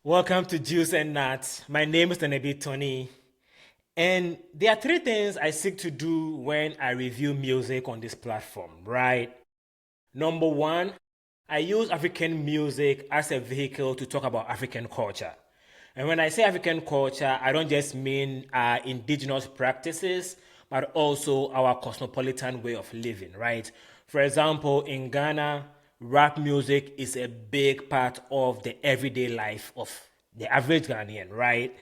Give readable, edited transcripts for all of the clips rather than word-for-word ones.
Welcome to Juice and Nuts. My name is Nenebi Tony, and there are three things I seek to do when I review music on this platform, right? Number one, I use African music as a vehicle to talk about African culture. And when I say African culture, I don't just mean indigenous practices, but also our cosmopolitan way of living, right? For example, in Ghana, rap music is a big part of the everyday life of the average Ghanaian, right?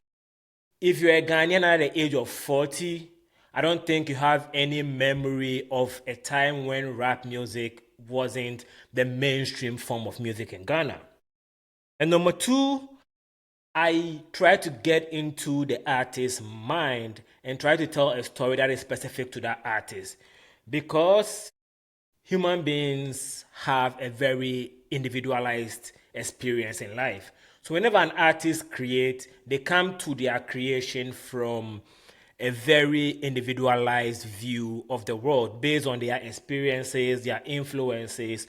If you're a Ghanaian at the age of 40, I don't think you have any memory of a time when rap music wasn't the mainstream form of music in Ghana. And number two, I try to get into the artist's mind and try to tell a story that is specific to that artist because human beings have a very individualized experience in life. So whenever an artist creates, they come to their creation from a very individualized view of the world based on their experiences, their influences,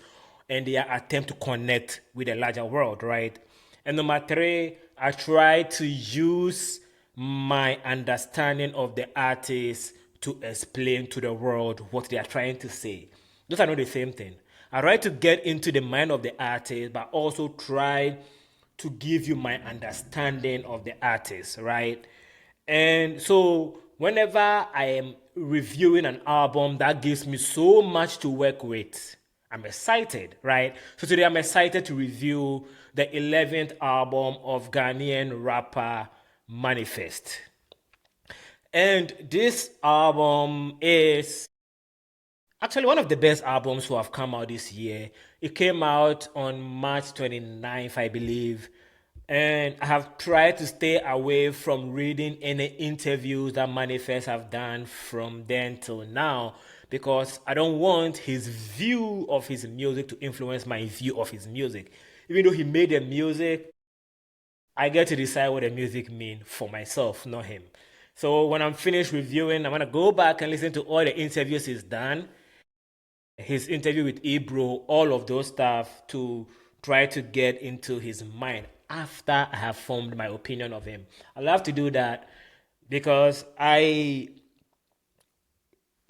and their attempt to connect with the larger world, right? And number three, I try to use my understanding of the artist to explain to the world what they are trying to say. Those are not the same thing. I try to get into the mind of the artist, but also try to give you my understanding of the artist, right? And so whenever I am reviewing an album that gives me so much to work with, I'm excited, right? So today I'm excited to review the 11th album of Ghanaian rapper M.Anifest. And this album is actually one of the best albums who have come out this year. It came out on March 29th, I believe. And I have tried to stay away from reading any interviews that M.Anifest have done from then till now because I don't want his view of his music to influence my view of his music. Even though he made the music, I get to decide what the music means for myself, not him. So when I'm finished reviewing, I'm gonna go back and listen to all the interviews he's done, his interview with Ebro, all of those stuff to try to get into his mind after I have formed my opinion of him. I love to do that because I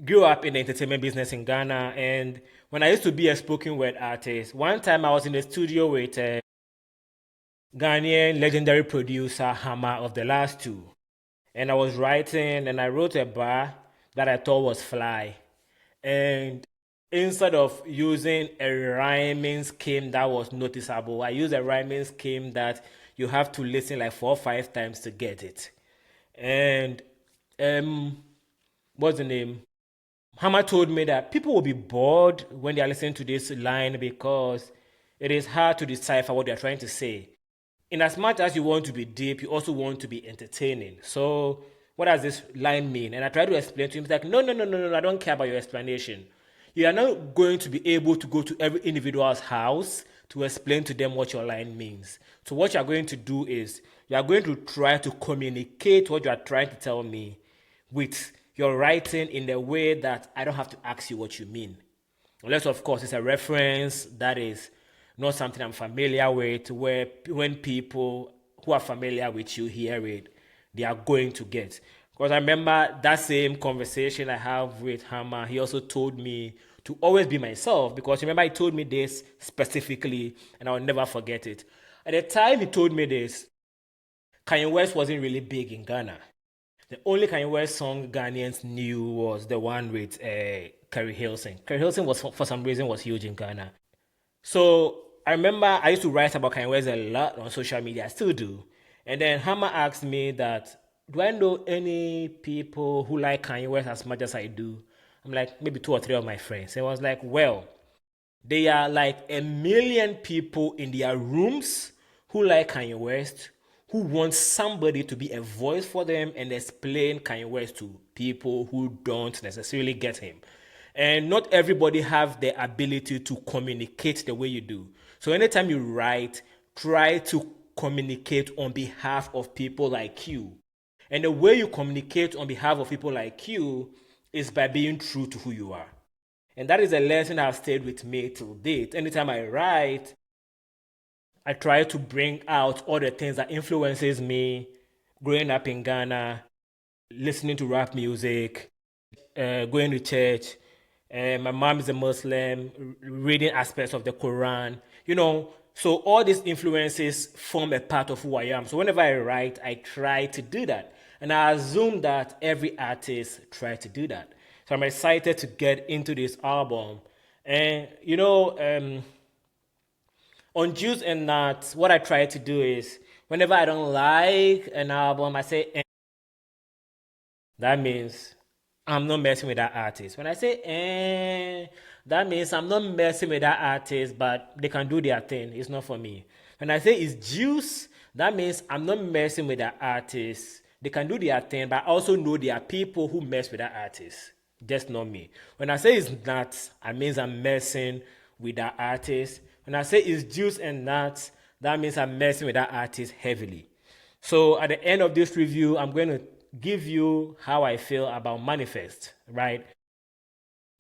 grew up in the entertainment business in Ghana, and when I used to be a spoken word artist, one time I was in the studio with Ghanaian legendary producer Hammer of the last two. And I was writing and I wrote a bar that I thought was fly. And instead of using a rhyming scheme that was noticeable, I used a rhyming scheme that you have to listen like 4 or 5 times to get it. And um what's the name? Hammer told me that people will be bored when they are listening to this line because it is hard to decipher what they are trying to say. In as much as you want to be deep, you also want to be entertaining. So, what does this line mean? And I try to explain to him, he's like, no, no, no, no, no, I don't care about your explanation. You are not going to be able to go to every individual's house to explain to them what your line means. So, what you are going to do is you are going to try to communicate what you are trying to tell me with your writing in the way that I don't have to ask you what you mean. Unless, of course, it's a reference that is not something I'm familiar with, where when people who are familiar with you hear it, they are going to get. Because I remember that same conversation I have with Hammer, he also told me to always be myself. Because remember, he told me this specifically, and I'll never forget it. At the time he told me this, Kanye West wasn't really big in Ghana. The only Kanye West song Ghanaians knew was the one with Kerry Hilson. Kerry Hilson was for some reason was huge in Ghana. So I remember I used to write about Kanye West a lot on social media. I still do. And then Hammer asked me that, do I know any people who like Kanye West as much as I do? I'm like, maybe two or three of my friends. And I was like, well, there are like a million people in their rooms who like Kanye West, who want somebody to be a voice for them and explain Kanye West to people who don't necessarily get him. And not everybody have the ability to communicate the way you do. So anytime you write, try to communicate on behalf of people like you. And the way you communicate on behalf of people like you is by being true to who you are. And that is a lesson that has stayed with me till date. Anytime I write, I try to bring out all the things that influences me growing up in Ghana, listening to rap music, going to church. My mom is a Muslim, reading aspects of the Quran, So all these influences form a part of who I am. So whenever I write, I try to do that. And I assume that every artist tries to do that. So I'm excited to get into this album. And, on Juice and Nuts, what I try to do is whenever I don't like an album, I say, that means I'm not messing with that artist. When I say that means I'm not messing with that artist, but they can do their thing. It's not for me. When I say it's juice, that means I'm not messing with that artist. They can do their thing, but I also know there are people who mess with that artist. Just not me. When I say it's nuts, it means I'm messing with that artist. When I say it's juice and nuts, that means I'm messing with that artist heavily. So at the end of this review, I'm going to give you how I feel about M.anifest, right?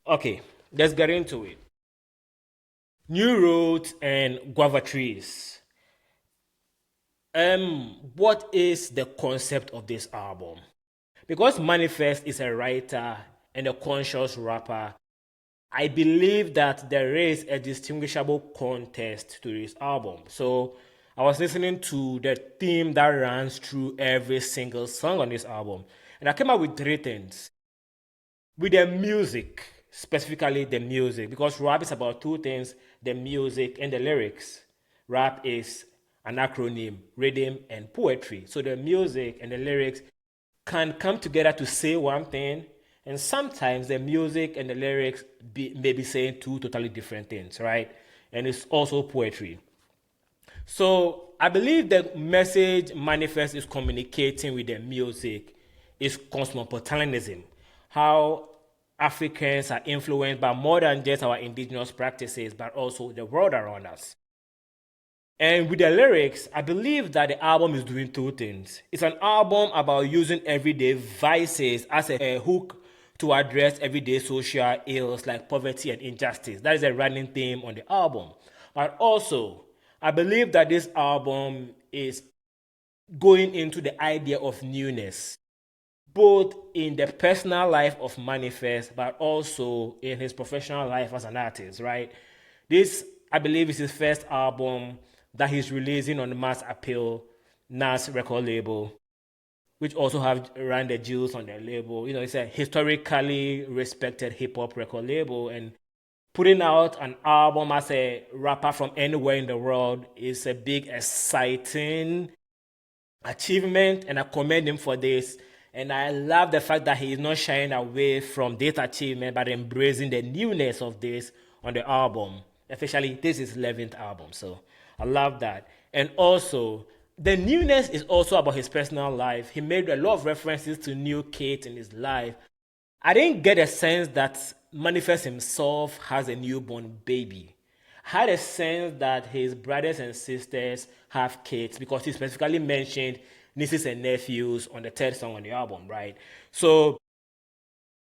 Okay, let's get into it. New Roads and Guava Trees. What is the concept of this album? Because M.anifest is a writer and a conscious rapper, I believe that there is a distinguishable context to this album. So I was listening to the theme that runs through every single song on this album. And I came up with three things. With the music, specifically the music, because rap is about two things, the music and the lyrics. Rap is an acronym, rhythm and poetry. So the music and the lyrics can come together to say one thing, and sometimes the music and the lyrics may be saying two totally different things, right? And it's also poetry. So I believe the message M.anifest is communicating with the music is cosmopolitanism. How Africans are influenced by more than just our indigenous practices, but also the world around us. And with the lyrics, I believe that the album is doing two things. It's an album about using everyday vices as a hook to address everyday social ills like poverty and injustice. That is a running theme on the album. But also, I believe that this album is going into the idea of newness, both in the personal life of M.anifest, but also in his professional life as an artist, right? This, I believe, is his first album that he's releasing on the Mass Appeal Nas record label, which also have ran the jewels on their label. It's a historically respected hip hop record label, and putting out an album as a rapper from anywhere in the world is a big, exciting achievement, and I commend him for this. And I love the fact that he is not shying away from this achievement, but embracing the newness of this on the album. Especially, this is his 11th album, so I love that. And also, the newness is also about his personal life. He made a lot of references to new kids in his life. I didn't get a sense that M.anifest himself has a newborn baby. I had a sense that his brothers and sisters have kids because he specifically mentioned nieces and nephews on the third song on the album, right? So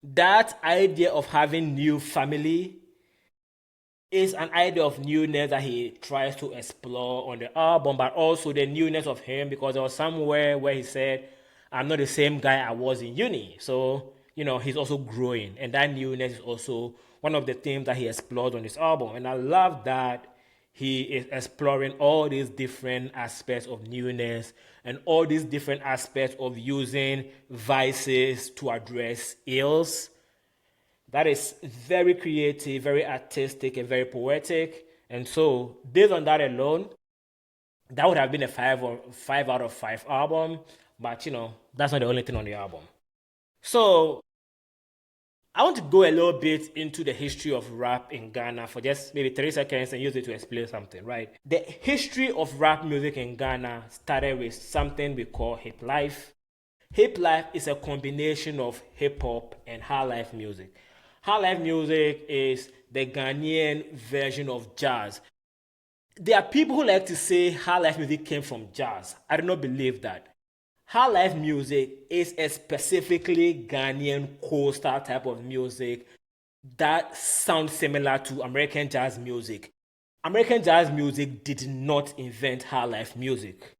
that idea of having new family is an idea of newness that he tries to explore on the album, but also the newness of him, because there was somewhere where he said, I'm not the same guy I was in uni. So, he's also growing. And that newness is also one of the themes that he explored on this album. And I love that he is exploring all these different aspects of newness and all these different aspects of using vices to address ills. That is very creative, very artistic, and very poetic. And so, based on that alone, that would have been a 5 out of 5 album. But that's not the only thing on the album. So I want to go a little bit into the history of rap in Ghana for just maybe 3 seconds and use it to explain something, right? The history of rap music in Ghana started with something we call Hiplife. Hiplife is a combination of hip hop and high life music. High life music is the Ghanaian version of jazz. There are people who like to say high life music came from jazz. I do not believe that. High life music is a specifically Ghanaian coastal type of music that sounds similar to American jazz music. American jazz music did not invent high life music.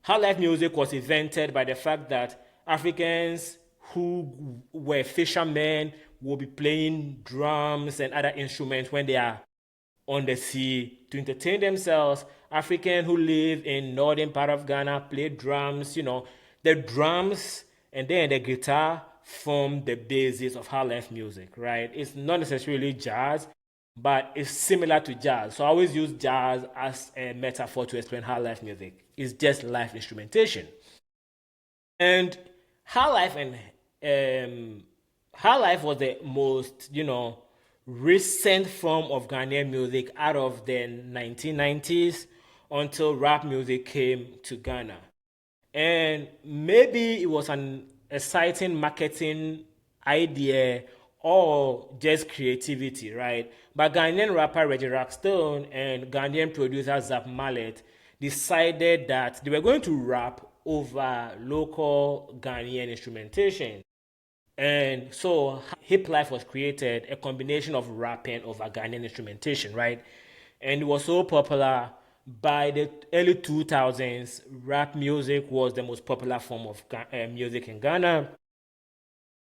High life music was invented by the fact that Africans who were fishermen will be playing drums and other instruments when they are on the sea to entertain themselves. Africans who live in northern part of Ghana play drums, the drums and then the guitar form the basis of high life music, right? It's not necessarily jazz, but it's similar to jazz. So I always use jazz as a metaphor to explain high life music. It's just live instrumentation. And high life and high life was the most, recent form of Ghanaian music out of the 1990s until rap music came to Ghana. And maybe it was an exciting marketing idea or just creativity, right? But Ghanaian rapper Reggie Rockstone and Ghanaian producer Zap Mallet decided that they were going to rap over local Ghanaian instrumentation. And so Hiplife was created, a combination of rapping over Ghanaian instrumentation, right? And it was so popular by the early 2000s, rap music was the most popular form of music in Ghana.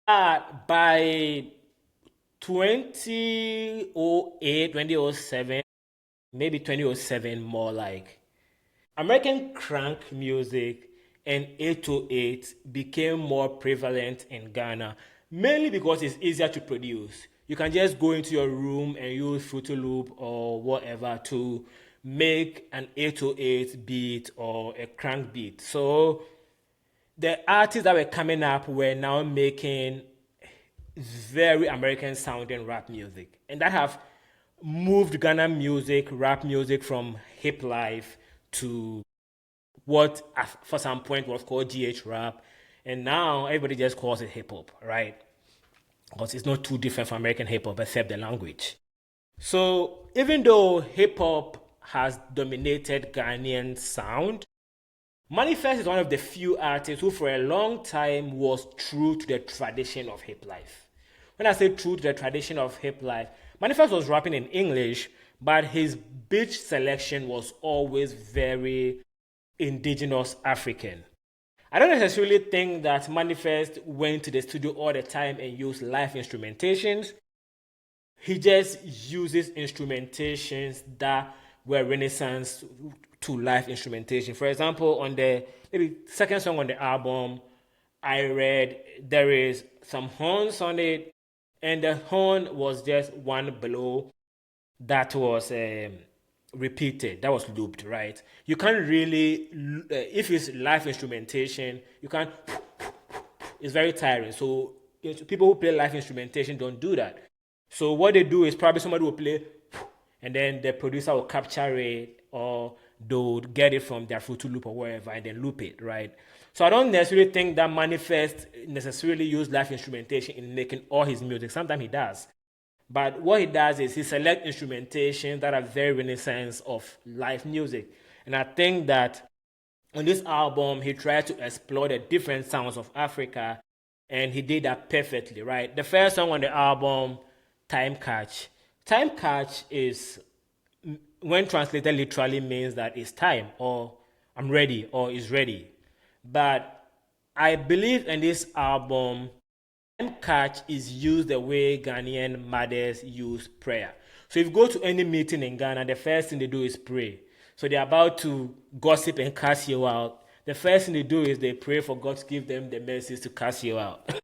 By 2008, 2007, maybe 2007 more like, American crank music and 808 became more prevalent in Ghana, mainly because it's easier to produce. You can just go into your room and use Fruity Loop or whatever to make an 808 beat or a crank beat. So the artists that were coming up were now making very American sounding rap music, and that have moved Ghana music, rap music from hip life to what for some point was called GH rap, and now everybody just calls it hip hop, right? Because it's not too different from American hip hop except the language. So even though hip hop has dominated Ghanaian sound, M.anifest is one of the few artists who for a long time was true to the tradition of hip life. When I say true to the tradition of hip life, M.anifest was rapping in English, but his beat selection was always very indigenous African. I don't necessarily think that M.anifest went to the studio all the time and used live instrumentations. He just uses instrumentations that were renaissance to live instrumentation. For example, on the maybe second song on the album, I read there is some horns on it, and the horn was just one blow that was repeated, that was looped, right? You can't really, if it's live instrumentation, you can't, it's very tiring. So people who play live instrumentation don't do that. So what they do is probably somebody will play and then the producer will capture it or they'll get it from their Fruity Loop or wherever and then loop it, right? So I don't necessarily think that M.anifest necessarily use live instrumentation in making all his music. Sometimes he does. But what he does is he selects instrumentation that are very renaissance of live music. And I think that on this album, he tried to explore the different sounds of Africa, and he did that perfectly, right? The first song on the album, Time Catch. Time Catch is, when translated literally, means that it's time, or I'm ready, or is ready. But I believe in this album, time catch is used the way Ghanaian mothers use prayer. So if you go to any meeting in Ghana, the first thing they do is pray. So they're about to gossip and cast you out. The first thing they do is they pray for God to give them the mercies to cast you out.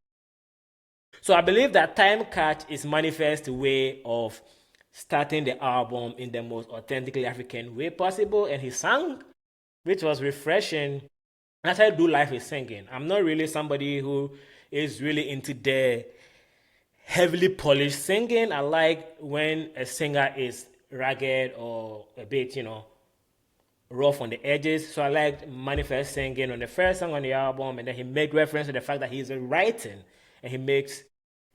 So I believe that time catch is M.anifest way of starting the album in the most authentically African way possible. And he sang, which was refreshing. That's how I do life is singing. I'm not really somebody who is really into the heavily polished singing. I like when a singer is ragged or a bit, rough on the edges. So I liked M.anifest singing on the first song on the album, and then he made reference to the fact that he's a writing, and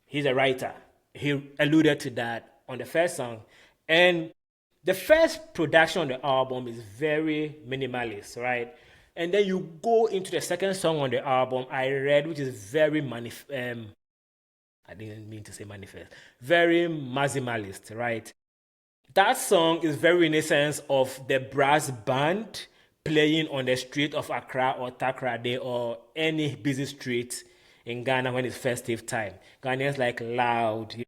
he's a writer. He alluded to that on the first song. And the first production on the album is very minimalist, right? And then you go into the second song on the album, I read, which is very I didn't mean to say manifest, very maximalist, right? That song is very reminiscent of the brass band playing on the street of Accra or Takoradi or any busy street in Ghana when it's festive time. Ghanaians like loud,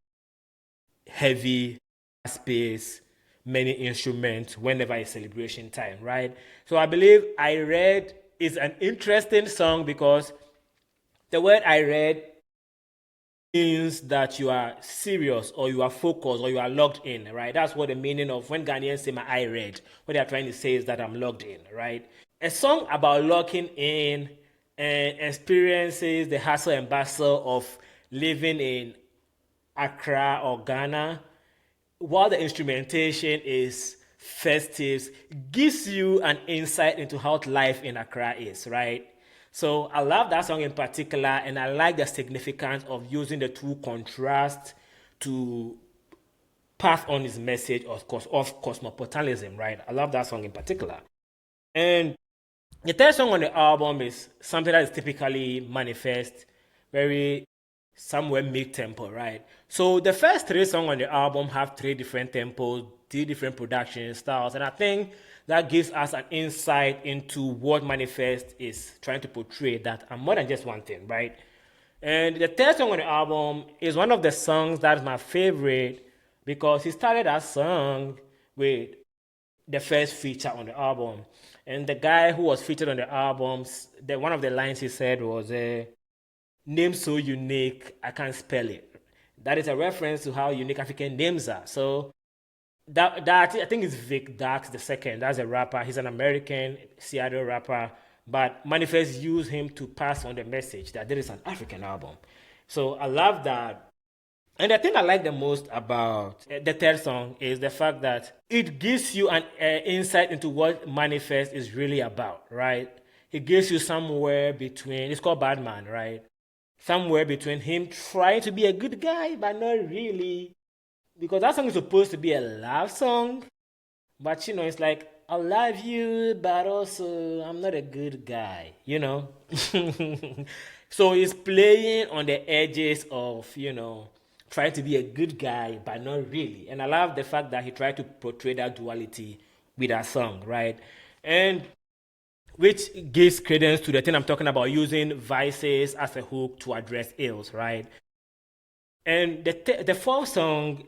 heavy space, many instruments whenever it's celebration time, right? So I believe I read is an interesting song because the word I read means that you are serious or you are focused or you are logged in, right? That's what the meaning of when Ghanaians say my I read. What they are trying to say is that I'm logged in, right? A song about locking in and experiences the hustle and bustle of living in Accra or Ghana, while the instrumentation is festive, gives you an insight into how life in Accra is, right? So I love that song in particular, and I like the significance of using the two contrasts to pass on his message of cosmopolitanism, right? I love that song in particular. And the third song on the album is something that is typically manifest, very somewhere mid tempo, right? So the first three songs on the album have three different tempos, three different production styles, and I think that gives us an insight into what Manifest is trying to portray, that I'm more than just one thing, right? And the third song on the album is one of the songs that's my favorite because he started that song with the first feature on the album. And the guy who was featured on the albums, one of the lines he said was, name so unique, I can't spell it. That is a reference to how unique African names are. So that I think is Vic Dax the second. That's a rapper. He's an American Seattle rapper. But Manifest used him to pass on the message that there is an African album. So I love that. And the thing I like the most about the third song is the fact that it gives you an insight into what Manifest is really about, right? It gives you somewhere between, it's called Badman, right? Somewhere between him trying to be a good guy, but not really. Because that song is supposed to be a love song, but it's like, I love you, but also I'm not a good guy. So he's playing on the edges of, trying to be a good guy, but not really. And I love the fact that he tried to portray that duality with that song, right? And which gives credence to the thing I'm talking about, using vices as a hook to address ills, right? And the fourth song,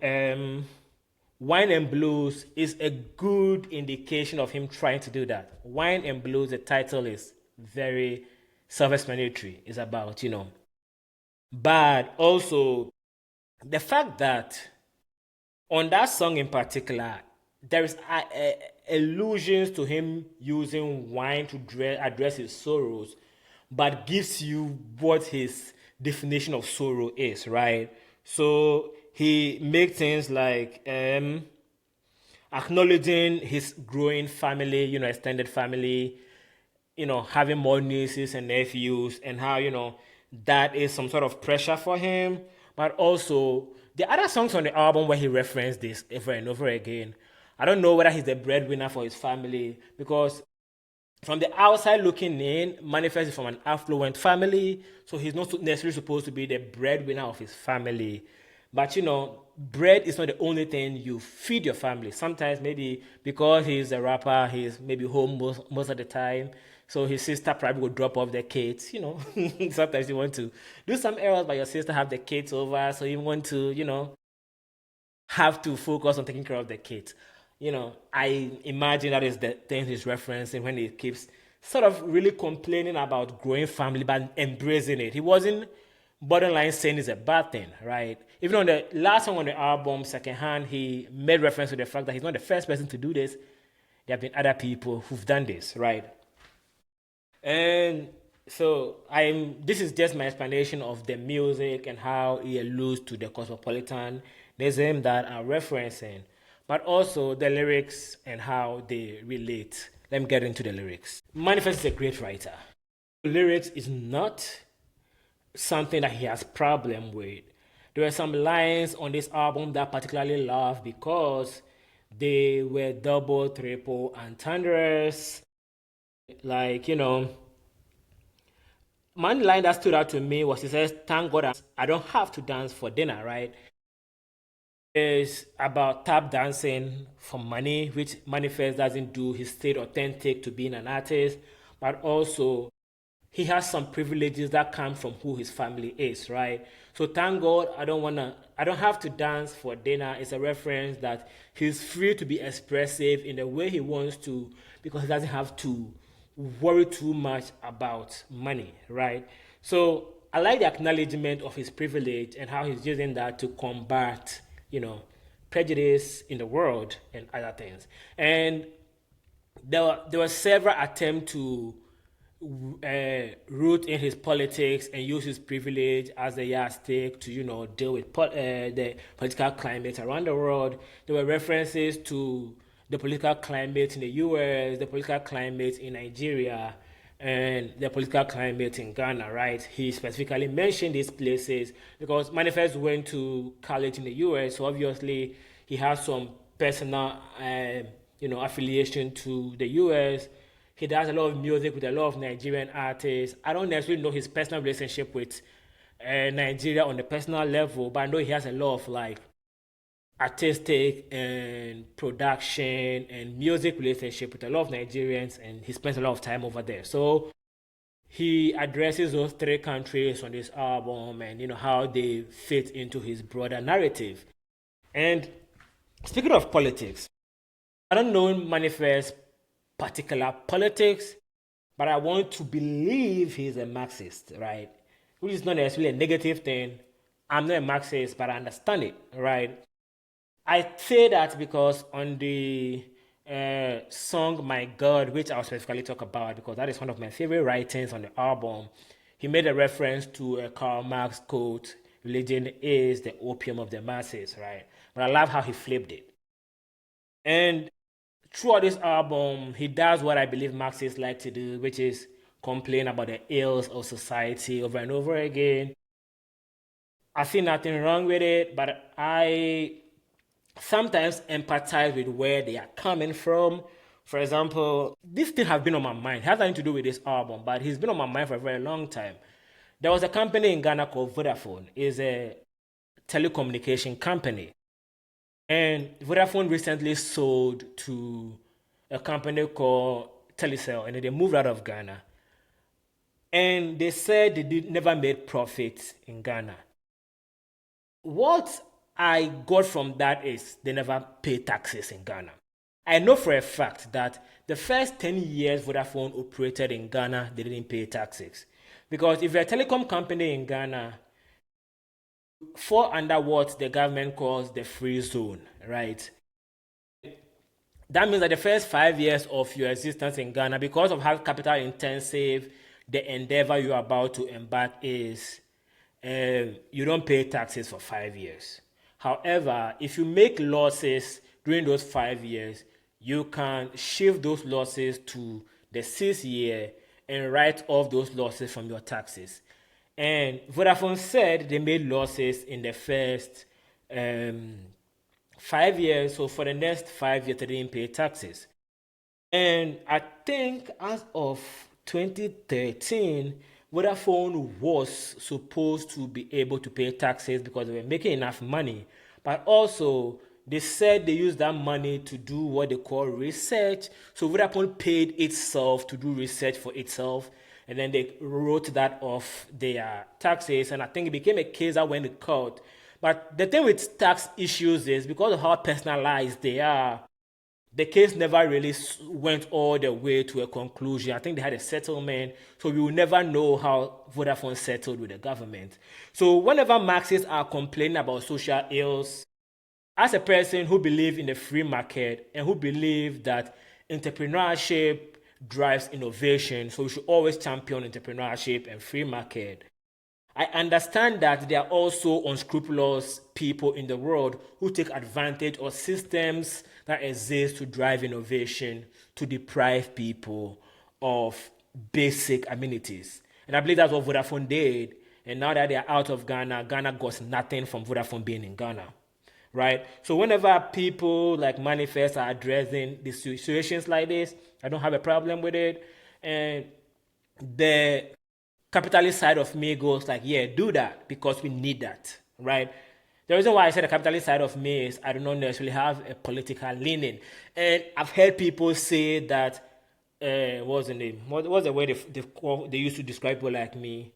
Wine and Blues, is a good indication of him trying to do that. Wine and Blues, the title is very self-explanatory. It's about, but also the fact that on that song in particular, there is allusions to him using wine to address his sorrows, but gives you what his definition of sorrow is, right? So he makes things like acknowledging his growing family, extended family, having more nieces and nephews, and how, that is some sort of pressure for him. But also, the other songs on the album where he referenced this over and over again, I don't know whether he's the breadwinner for his family, because from the outside looking in, Manifest is from an affluent family, so he's not necessarily supposed to be the breadwinner of his family. But bread is not the only thing you feed your family. Sometimes maybe because he's a rapper, he's maybe home most of the time. So his sister probably will drop off the kids. Sometimes you want to do some errands, but your sister have the kids over, so you want to, have to focus on taking care of the kids. I imagine that is the thing he's referencing when he keeps sort of really complaining about growing family, but embracing it. He wasn't borderline saying it's a bad thing, right? Even on the last song on the album, Secondhand, he made reference to the fact that he's not the first person to do this. There have been other people who've done this, right? And so this is just my explanation of the music and how it alludes to the cosmopolitanism that I'm referencing, but also the lyrics and how they relate. Let me get into the lyrics. Manifest is a great writer. Lyrics is not something that he has problem with. There are some lines on this album that I particularly love because they were double, triple entendres. Like, one line that stood out to me was he says, "Thank God I don't have to dance for dinner," right? Is about tap dancing for money, which Manifest doesn't do. He stayed authentic to being an artist, but also he has some privileges that come from who his family is, right? So thank God I don't have to dance for dinner. It's a reference that he's free to be expressive in the way he wants to because he doesn't have to worry too much about money, right? So I like the acknowledgement of his privilege and how he's using that to combat, prejudice in the world and other things. And there were several attempts to root in his politics and use his privilege as a yardstick to deal with the political climate around the world. There were references to the political climate in the US, the political climate in Nigeria, and the political climate in Ghana, right? He specifically mentioned these places because Manifest went to college in the US, so obviously he has some personal affiliation to the US. He does a lot of music with a lot of Nigerian artists. I don't necessarily know his personal relationship with Nigeria on the personal level, but I know he has a lot of like artistic and production and music relationship with a lot of Nigerians, and he spends a lot of time over there. So he addresses those three countries on this album and how they fit into his broader narrative. And speaking of politics, I don't know Manifest particular politics, but I want to believe he's a Marxist, right? Which is not necessarily a negative thing. I'm not a Marxist, but I understand it, right? I say that because on the song My God, which I'll specifically talk about because that is one of my favorite writings on the album, he made a reference to a Karl Marx quote, religion is the opium of the masses, right? But I love how he flipped it. And throughout this album, he does what I believe Marxists like to do, which is complain about the ills of society over and over again. I see nothing wrong with it, but I sometimes empathize with where they are coming from. For example, this thing has been on my mind. It has nothing to do with this album, but it's been on my mind for a very long time. There was a company in Ghana called Vodafone. It's a telecommunication company. And Vodafone recently sold to a company called Telecel, and then they moved out of Ghana. And they said never made profits in Ghana. What I got from that is they never pay taxes in Ghana. I know for a fact that the first 10 years Vodafone operated in Ghana, they didn't pay taxes. Because if you're a telecom company in Ghana, fall under what the government calls the free zone, right? That means that the first 5 years of your existence in Ghana, because of how capital intensive the endeavor you're about to embark is, you don't pay taxes for 5 years. However, if you make losses during those 5 years, you can shift those losses to the 6th year and write off those losses from your taxes. And Vodafone said they made losses in the first 5 years, so for the next 5 years, they didn't pay taxes. And I think as of 2013, Vodafone was supposed to be able to pay taxes because they were making enough money. But also, they said they used that money to do what they call research. So Vodafone paid itself to do research for itself. And then they wrote that off their taxes. And I think it became a case that went to court. But the thing with tax issues is because of how personalized they are, the case never really went all the way to a conclusion. I think they had a settlement, so we will never know how Vodafone settled with the government. So whenever Marxists are complaining about social ills, as a person who believes in the free market and who believes that entrepreneurship drives innovation, so we should always champion entrepreneurship and free market. I understand that there are also unscrupulous people in the world who take advantage of systems that exist to drive innovation, to deprive people of basic amenities. And I believe that's what Vodafone did. And now that they're out of Ghana, Ghana got nothing from Vodafone being in Ghana. Right? So whenever people like Manifest are addressing the situations like this, I don't have a problem with it. And the capitalist side of me goes like, yeah, do that because we need that, right? The reason why I said the capitalist side of me is I do not necessarily have a political leaning. And I've heard people say that, what's the name? What's the way they used to describe people like me?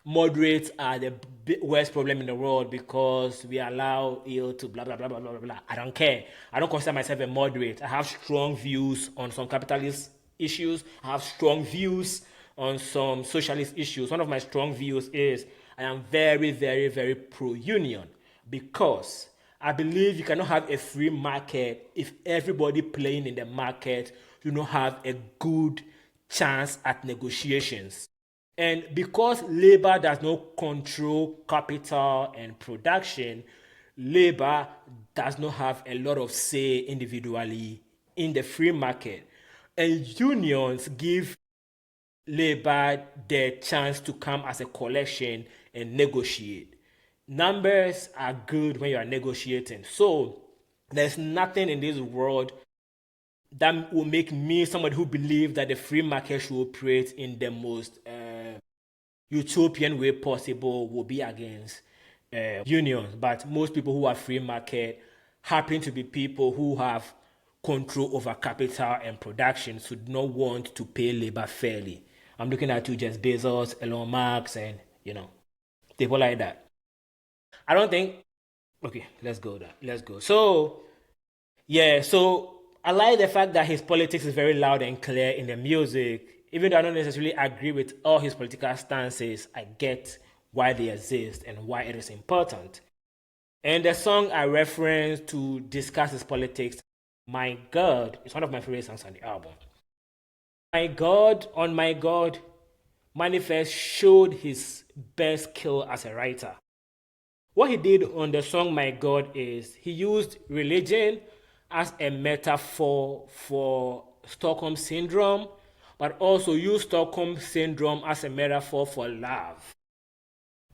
Moderates are the worst problem in the world because we allow ill to blah blah blah blah blah blah. I don't care. I don't consider myself a moderate. I have strong views on some capitalist issues. I have strong views on some socialist issues. One of my strong views is I am very, very, very pro-union because I believe you cannot have a free market if everybody playing in the market do not have a good chance at negotiations. And because labor does not control capital and production, labor does not have a lot of say individually in the free market. And unions give labor the chance to come as a collection and negotiate. Numbers are good when you are negotiating. So there's nothing in this world that will make me somebody who believes that the free market should operate in the most utopian way possible will be against unions. But most people who are free market happen to be people who have control over capital and production, so do not want to pay labor fairly. I'm looking at you, Jeff Bezos, Elon Musk, and people like that. I don't think. Okay, let's go. There. Let's go. So yeah, so I like the fact that his politics is very loud and clear in the music. Even though I don't necessarily agree with all his political stances, I get why they exist and why it is important. And the song I referenced to discuss his politics, My God, is one of my favorite songs on the album. My God, M.anifest showed his best skill as a writer. What he did on the song My God is he used religion as a metaphor for Stockholm Syndrome, but also used Stockholm Syndrome as a metaphor for love,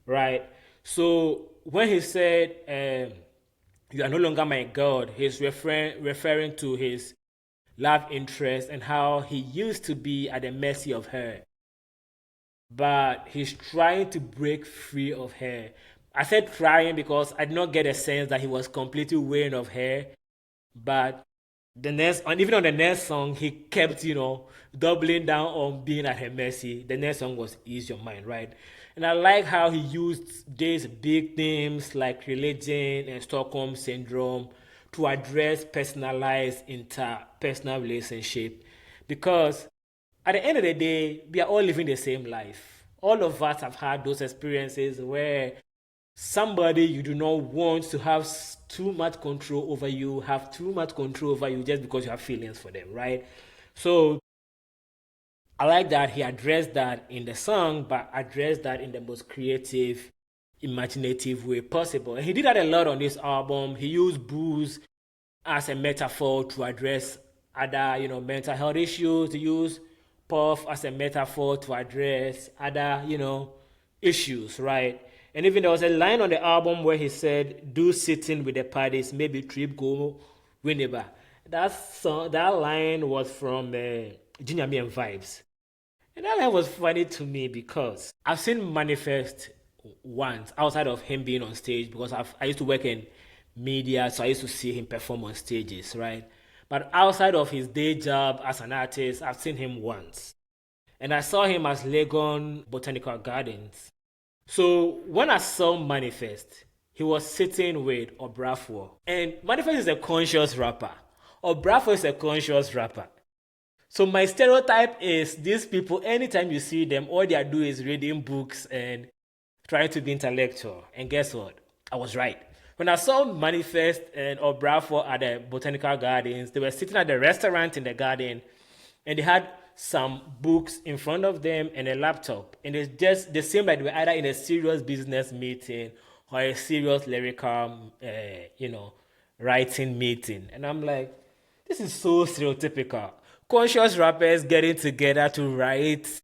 right? So when he said, you are no longer my God, he's referring to his love interest and how he used to be at the mercy of her. But he's trying to break free of her. I said trying because I did not get a sense that he was completely wearing of her. But the next, and even on the next song, he kept, doubling down on being at her mercy. The next song was Ease Your Mind, right? And I like how he used these big themes like religion and Stockholm Syndrome to address personalized interpersonal relationship. Because at the end of the day, we are all living the same life. All of us have had those experiences where somebody you do not want to have too much control over you, have too much control over you just because you have feelings for them, right? So I like that he addressed that in the song, but addressed that in the most creative, imaginative way possible. And he did that a lot on this album. He used booze as a metaphor to address other, mental health issues. He used puff as a metaphor to address other, issues, right? And even there was a line on the album where he said, "Do sitting with the parties, maybe trip go whenever." That line was from Ghanaian Vibes. And that line was funny to me because I've seen M.anifest once outside of him being on stage because I used to work in media, so I used to see him perform on stages, right? But outside of his day job as an artist, I've seen him once. And I saw him as Legon Botanical Gardens. So when I saw M.anifest, he was sitting with Obrafo. And M.anifest is a conscious rapper. Obrafo is a conscious rapper. So my stereotype is these people, anytime you see them, all they do is reading books and trying to be intellectual. And guess what? I was right. When I saw M.anifest and Obrafo at the Botanical Gardens, they were sitting at the restaurant in the garden and they had some books in front of them and a laptop. And it's just, they seemed like they were either in a serious business meeting or a serious lyrical, writing meeting. And I'm like, this is so stereotypical. Conscious rappers getting together to write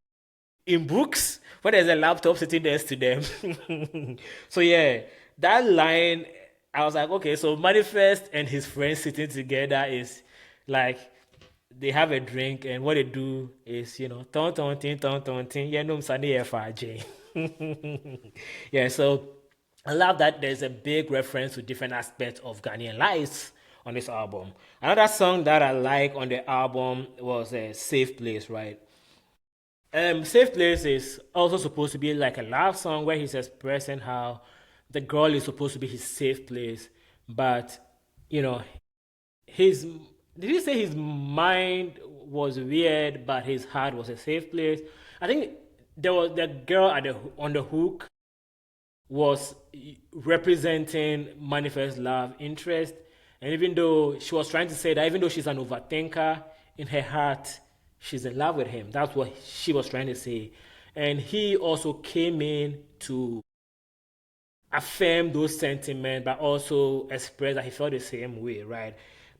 in books when there's a laptop sitting next to them. So yeah, that line, I was like, okay, so M.anifest and his friends sitting together is like they have a drink and what they do is, ton, yeah, no, Sunday FRJ. Yeah, so I love that there's a big reference to different aspects of Ghanaian lives on this album. Another song that I like on the album was a Safe Place, right? Safe Place is also supposed to be like a love song where he's expressing how the girl is supposed to be his safe place, but you know, his did he say his mind was weird, but his heart was a safe place? I think there was the girl at on the hook was representing manifest love interest. And even though she was trying to say that, even though she's an overthinker, in her heart, she's in love with him. That's what she was trying to say. And he also came in to affirm those sentiments, but also express that he felt the same way, right?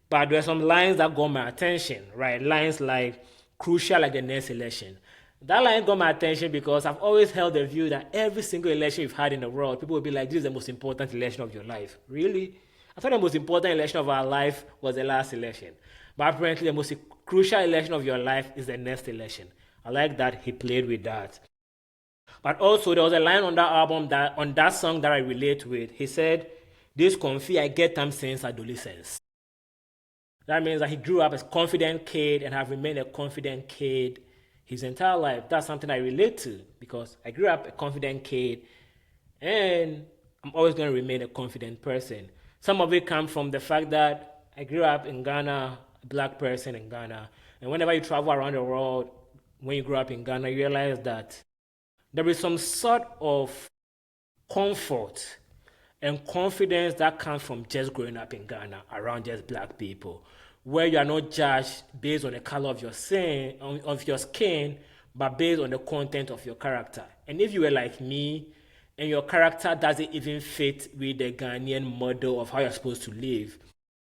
But there are some lines that got my attention, right? Lines like crucial like the next election. That line got my attention because I've always held the view that every single election you've had in the world, people will be like, this is the most important election of your life. Really? I thought the most important election of our life was the last election. But apparently the most crucial election of your life is the next election. I like that he played with that. But also there was a line on that album that on that song that I relate with. He said, "This config I get them since adolescence." That means that he grew up as a confident kid and have remained a confident kid his entire life. That's something I relate to because I grew up a confident kid and I'm always going to remain a confident person. Some of it comes from the fact that I grew up in Ghana, a black person in Ghana. And whenever you travel around the world, when you grow up in Ghana, you realize that there is some sort of comfort and confidence that comes from just growing up in Ghana around just black people, where you are not judged based on the color of your skin, but based on the content of your character. And if you were like me, and your character doesn't even fit with the Ghanaian model of how you're supposed to live,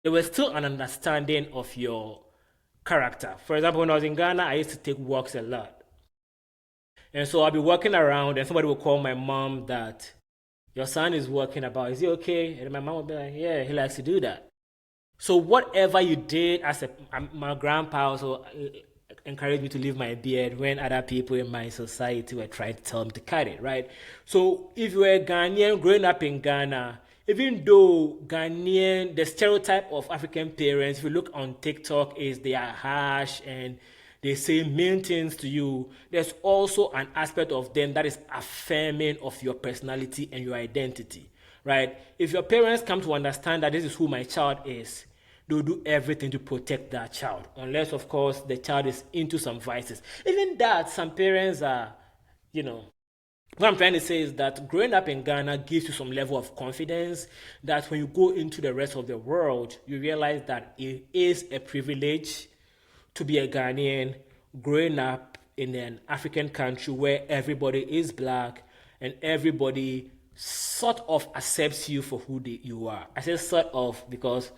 there was still an understanding of your character. For example, when I was in Ghana, I used to take walks a lot. And so I'll be walking around and somebody will call my mom that your son is walking about. Is he okay? And my mom will be like, yeah, he likes to do that. So whatever you did as a my grandpa also encouraged me to leave my beard when other people in my society were trying to tell me to cut it, right? So if you were a Ghanaian growing up in Ghana, even though Ghanaian, the stereotype of African parents, if you look on TikTok, is they are harsh and they say mean things to you, there's also an aspect of them that is affirming of your personality and your identity, right? If your parents come to understand that this is who my child is, they'll do everything to protect that child, unless, of course, the child is into some vices. Even that, some parents are, you know, what I'm trying to say is that growing up in Ghana gives you some level of confidence that when you go into the rest of the world, you realize that it is a privilege to be a Ghanaian growing up in an African country where everybody is black and everybody sort of accepts you for who you are. I say sort of because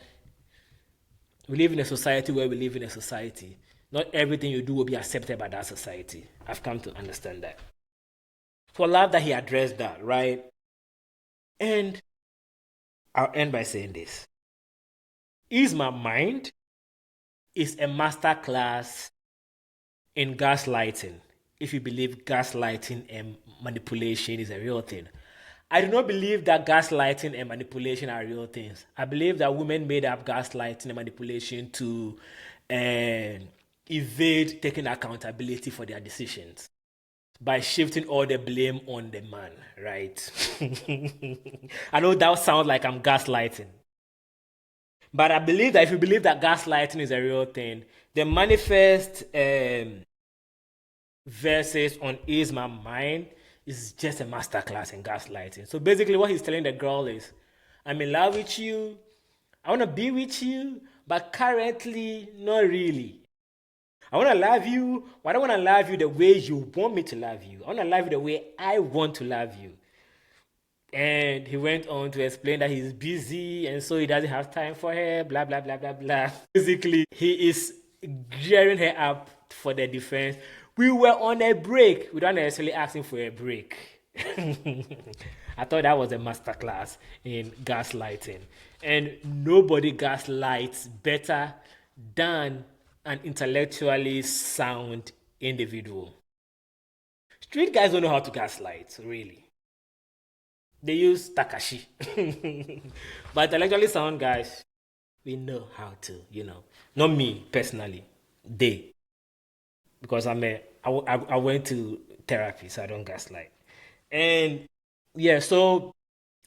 we live in a society where we live in a society. Not everything you do will be accepted by that society. I've come to understand that. So I love that he addressed that, right? And I'll end by saying this. Ease My Mind is a master class in gaslighting, if you believe gaslighting and manipulation is a real thing. I do not believe that gaslighting and manipulation are real things. I believe that women made up gaslighting and manipulation to evade taking accountability for their decisions by shifting all the blame on the man, right? I know that sounds like I'm gaslighting. But I believe that if you believe that gaslighting is a real thing, the manifest verses on Ease My Mind is just a masterclass in gaslighting. So basically, what he's telling the girl is, I'm in love with you, I want to be with you, but currently, not really. I want to love you, but I don't want to love you the way you want me to love you. I want to love you the way I want to love you. And he went on to explain that he's busy and so he doesn't have time for her, blah, blah, blah, blah, blah. Basically, he is gearing her up for the defense. We were on a break. We don't necessarily asking for a break. I thought that was a masterclass in gaslighting. And nobody gaslights better than an intellectually sound individual. Street guys don't know how to gaslight, really. They use Takashi. But intellectually sound guys, we know how to, Not me personally, they. Because I went to therapy, so I don't gaslight. And yeah, so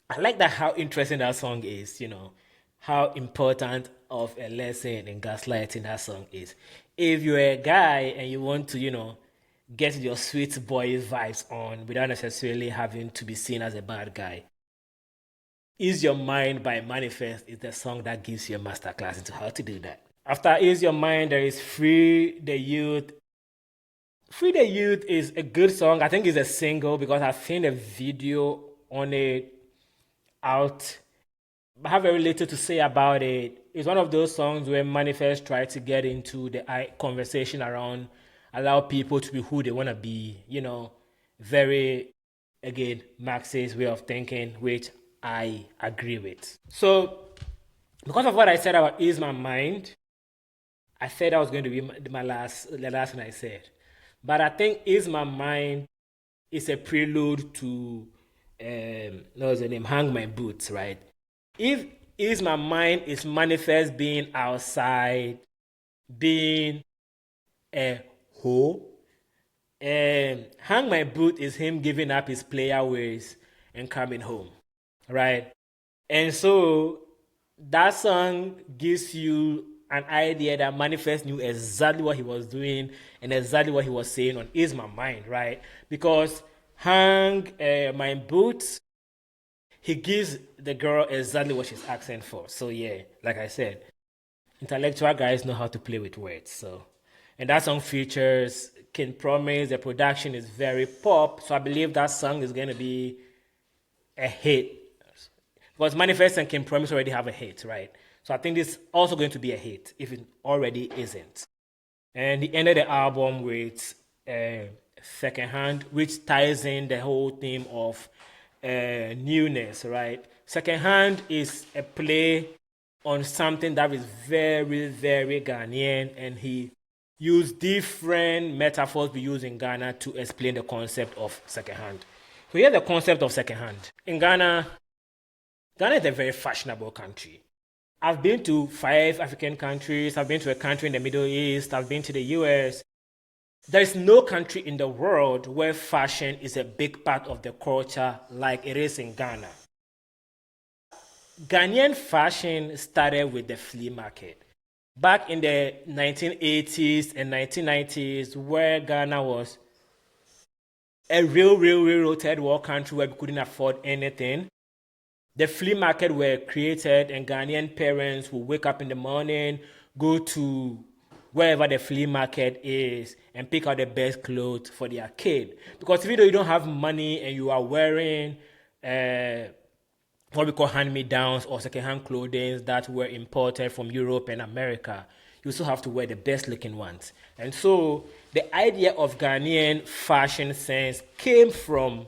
I like that how interesting that song is, how important of a lesson in gaslighting that song is. If you're a guy and you want to, get your sweet boy vibes on without necessarily having to be seen as a bad guy, Ease Your Mind by M.anifest is the song that gives you a masterclass into how to do that. After Ease Your Mind, there is Free the Youth. Free the Youth is a good song. I think it's a single because I've seen a video on it out. I have very little to say about it. It's one of those songs where M.anifest tried to get into the conversation around allow people to be who they want to be, very, again, Marxist way of thinking, which I agree with. So, because of what I said about Ease My Mind, I said that was going to be the last thing I said. But I think Ease My Mind is a prelude to, what's the name? Hang My Boots, right? If Ease My Mind is M.anifest being outside, being a hoe, Hang My Boot is him giving up his player ways and coming home, right? And so that song gives you an idea that M.anifest knew exactly what he was doing and exactly what he was saying on Ease My Mind, right? Because Hang My Boots, he gives the girl exactly what she's asking for. So yeah, like I said, intellectual guys know how to play with words. So, and that song features King Promise. The production is very pop. So I believe that song is going to be a hit. Because M.anifest and King Promise already have a hit, right? So I think this is also going to be a hit if it already isn't. And he ended the album with Secondhand, which ties in the whole theme of newness, right? Secondhand is a play on something that is very, very Ghanaian, and he used different metaphors we use in Ghana to explain the concept of secondhand. So here's the concept of secondhand. In Ghana is a very fashionable country. I've been to 5 African countries. I've been to a country in the Middle East. I've been to the US. There is no country in the world where fashion is a big part of the culture like it is in Ghana. Ghanaian fashion started with the flea market. Back in the 1980s and 1990s, where Ghana was a real third world country where we couldn't afford anything, the flea market were created, and Ghanaian parents would wake up in the morning, go to wherever the flea market is, and pick out the best clothes for their kid. Because even though you don't have money and you are wearing what we call hand-me-downs or second-hand clothing that were imported from Europe and America, you still have to wear the best-looking ones. And so the idea of Ghanaian fashion sense came from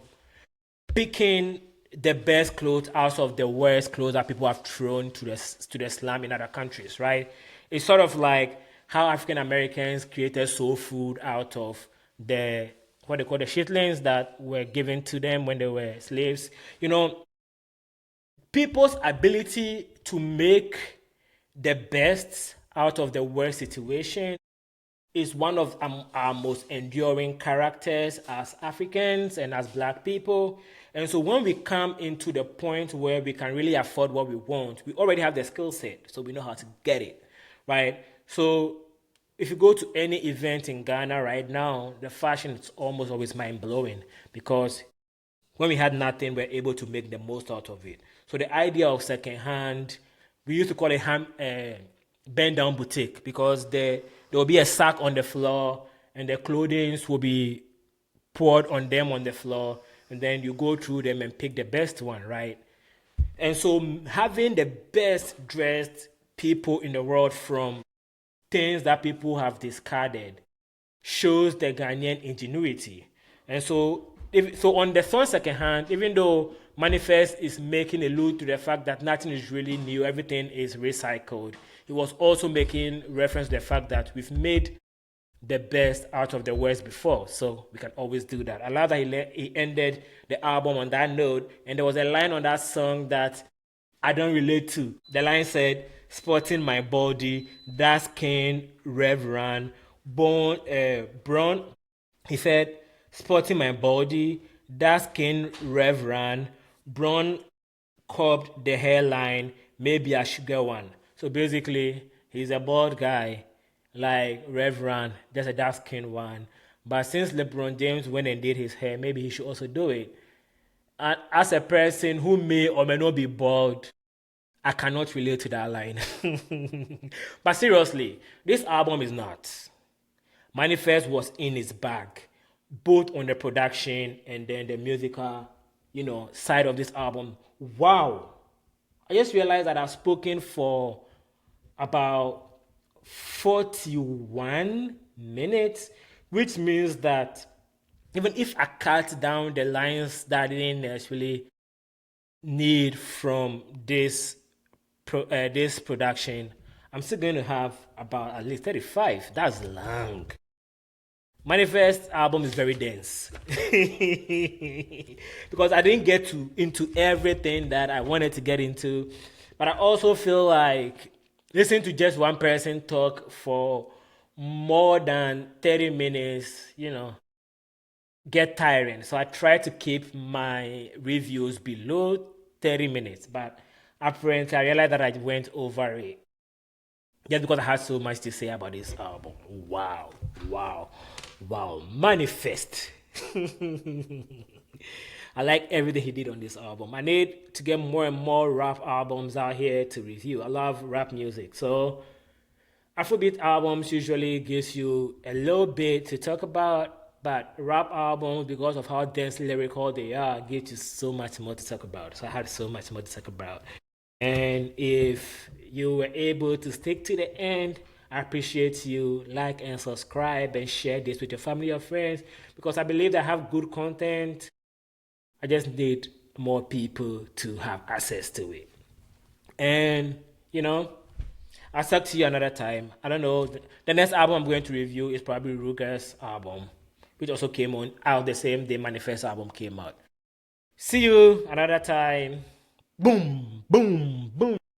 picking the best clothes out of the worst clothes that people have thrown to the slum in other countries, right? It's sort of like how African Americans created soul food out of the what they call the shitlings that were given to them when they were slaves. People's ability to make the best out of the worst situation is one of our most enduring characters as Africans and as Black people. And so when we come into the point where we can really afford what we want, we already have the skill set, so we know how to get it, right? So if you go to any event in Ghana right now, the fashion is almost always mind-blowing because when we had nothing, we're able to make the most out of it. So the idea of secondhand, we used to call it bend-down boutique because there will be a sack on the floor and the clothing will be poured on them on the floor, and then you go through them and pick the best one, right? And so having the best dressed people in the world from things that people have discarded shows the Ghanaian ingenuity. And so on the song Secondhand, even though M.anifest is making allude to the fact that nothing is really new, everything is recycled, he was also making reference to the fact that we've made the best out of the worst before. So we can always do that. I love that he ended the album on that note. And there was a line on that song that I don't relate to. The line said, "Sporting my body, that's King Reverend Brown." He said, "Sporting my body, that's King Reverend Brown curved the hairline, maybe a sugar one." So basically, he's a bald guy, like Reverend, just a dark skinned one. But since LeBron James went and did his hair, maybe he should also do it. And as a person who may or may not be bald, I cannot relate to that line. But seriously, this album is not. Manifest was in his bag, both on the production and then the musical, side of this album. Wow. I just realized that I've spoken for about 41 minutes, which means that even if I cut down the lines that I didn't actually need from this production, I'm still going to have about at least 35. That's long. Manifest album is very dense because I didn't get into everything that I wanted to get into, but I also feel like listening to just one person talk for more than 30 minutes, get tiring. So I try to keep my reviews below 30 minutes, but apparently I realized that I went over it just because I had so much to say about this album. Wow, wow, wow. Manifest. I like everything he did on this album. I need to get more and more rap albums out here to review. I love rap music. So Afrobeat albums usually gives you a little bit to talk about, but rap albums, because of how dense lyrical they are, gives you so much more to talk about. So I had so much more to talk about. And if you were able to stick to the end, I appreciate you. Like and subscribe and share this with your family or friends, because I believe that I have good content. I just need more people to have access to it. And, I'll talk to you another time. I don't know. The next album I'm going to review is probably Ruger's album, which also came out the same day Manifest album came out. See you another time. Boom, boom, boom.